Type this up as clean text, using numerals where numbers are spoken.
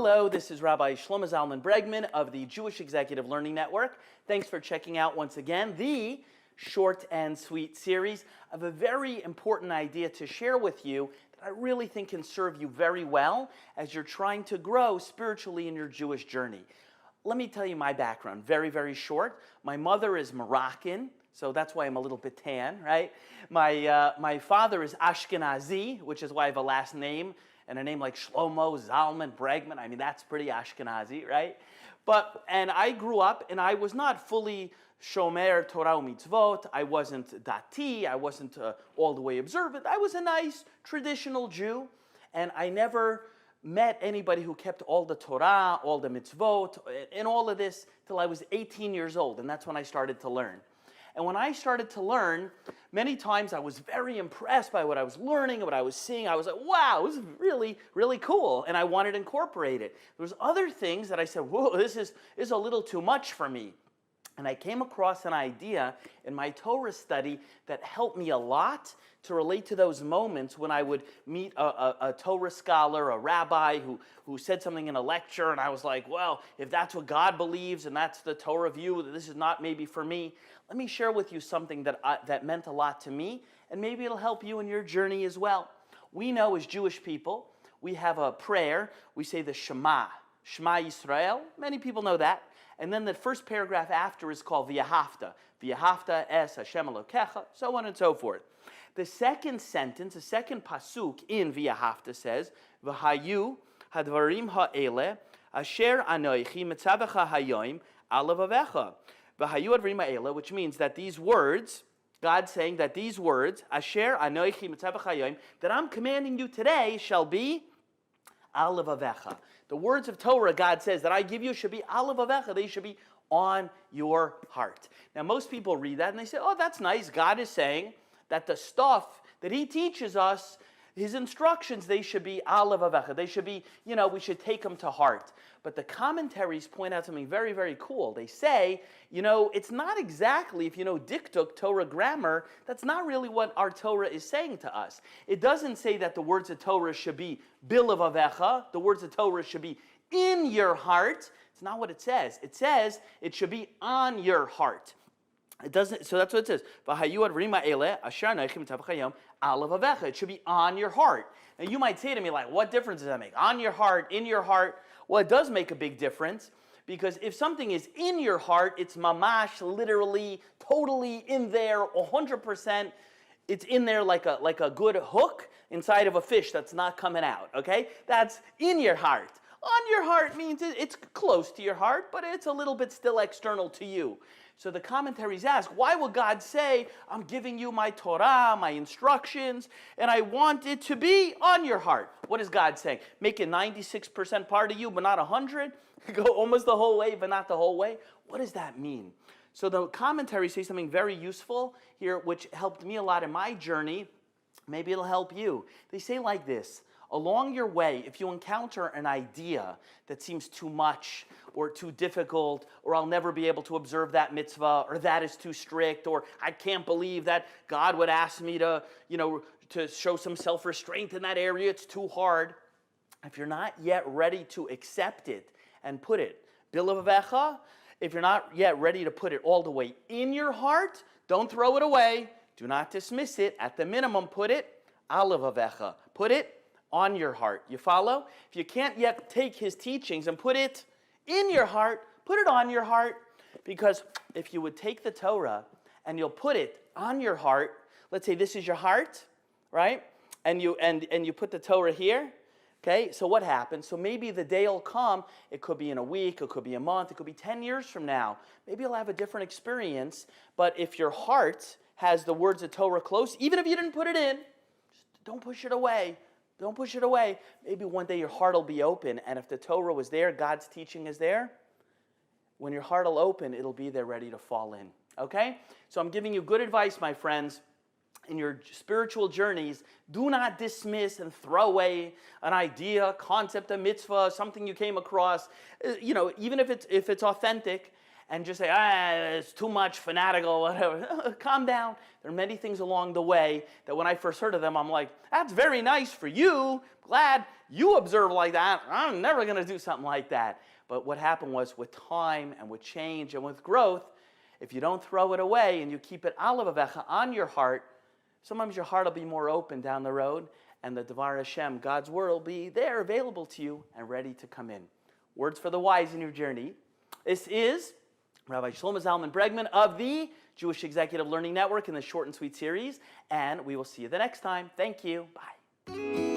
Hello, this is Rabbi Shlomo Zalman Bregman of the Jewish Executive Learning Network. Thanks for checking out once again the Short and Sweet series of a very important idea to share with you that I really think can serve you very well as you're trying to grow spiritually in your Jewish journey. Let me tell you my background, very, very short. My mother is Moroccan, so that's why I'm a little bit tan, right? My father is Ashkenazi, which is why I have a last name, and a name like Shlomo Zalman Bregman. I mean, that's pretty Ashkenazi, right? And I grew up, and I was not fully Shomer Torah u'mitzvot. I wasn't dati. I wasn't all the way observant. I was a nice traditional Jew, and I never met anybody who kept all the Torah, all the mitzvot, and all of this till I was 18 years old, and that's when I started to learn. And when I started to learn, many times I was very impressed by what I was learning, what I was seeing. I was like, wow, this is really, really cool. And I wanted to incorporate it. There was other things that I said, whoa, this is a little too much for me. And I came across an idea in my Torah study that helped me a lot to relate to those moments when I would meet a Torah scholar, a rabbi who said something in a lecture, and I was like, well, if that's what God believes and that's the Torah view, this is not maybe for me. Let me share with you something that meant a lot to me, and maybe it'll help you in your journey as well. We know as Jewish people, we have a prayer. We say the Shema Yisrael. Many people know that. And then the first paragraph after is called V'yahavta. V'yahavta es Hashem Elokecha, so on and so forth. The second sentence, the second pasuk in V'yahavta says, V'hayu hadvarim ha'ele asher anoichi mitzavecha hayoim ala vavecha. V'hayu hadvarim ha'ele, which means that these words, God's saying that these words, asher anoichi mitzavecha hayoim, that I'm commanding you today shall be ala vavecha. The words of Torah, God says, that I give you should be ala vavecha. They should be on your heart. Now, most people read that and they say, oh, that's nice. God is saying that the stuff that He teaches us, His instructions, they should be ala vavecha. They should be, we should take them to heart. But the commentaries point out something very, very cool. They say, it's not exactly, if you know diktuk, Torah grammar, that's not really what our Torah is saying to us. It doesn't say that the words of Torah should be bilavavecha. The words of Torah should be in your heart. It's not what it says. It says it should be on your heart. It doesn't. So that's what it says. It should be on your heart. Now you might say to me, like, what difference does that make? On your heart, in your heart. Well, it does make a big difference, because if something is in your heart, it's mamash, literally, totally in there, 100%. It's in there like a good hook inside of a fish that's not coming out, okay? That's in your heart. On your heart means it's close to your heart, but it's a little bit still external to you. So the commentaries ask, why will God say, I'm giving you my Torah, my instructions, and I want it to be on your heart? What is God saying? Make it 96% part of you, but not 100? Go almost the whole way, but not the whole way? What does that mean? So the commentaries say something very useful here, which helped me a lot in my journey. Maybe it'll help you. They say like this. Along your way, if you encounter an idea that seems too much or too difficult, or I'll never be able to observe that mitzvah, or that is too strict, or I can't believe that God would ask me to, to show some self-restraint in that area, it's too hard. If you're not yet ready to accept it and put it, bilavavecha, if you're not yet ready to put it all the way in your heart, don't throw it away. Do not dismiss it. At the minimum, put it ala vavecha. Put it on your heart. You follow? If you can't yet take His teachings and put it in your heart, put it on your heart. Because if you would take the Torah and you'll put it on your heart, let's say this is your heart, right? And you put the Torah here, okay? So what happens? So maybe the day will come, it could be in a week, it could be a month, it could be 10 years from now. Maybe you'll have a different experience. But if your heart has the words of Torah close, even if you didn't put it in, just don't push it away. Don't push it away. Maybe one day your heart will be open, and if the Torah was there, God's teaching is there, when your heart will open, it'll be there ready to fall in. Okay? So I'm giving you good advice, my friends. In your spiritual journeys, do not dismiss and throw away an idea, concept, a mitzvah, something you came across, even if it's authentic, and just say, it's too much, fanatical, whatever. Calm down. There are many things along the way that when I first heard of them, I'm like, that's very nice for you. Glad you observe like that. I'm never going to do something like that. But what happened was, with time and with change and with growth, if you don't throw it away and you keep it al levavecha, on your heart, sometimes your heart will be more open down the road, and the Devar Hashem, God's word, will be there available to you and ready to come in. Words for the wise in your journey. This is Rabbi Shlomo Zalman Bregman of the Jewish Executive Learning Network in the Short and Sweet series, and we will see you the next time. Thank you. Bye.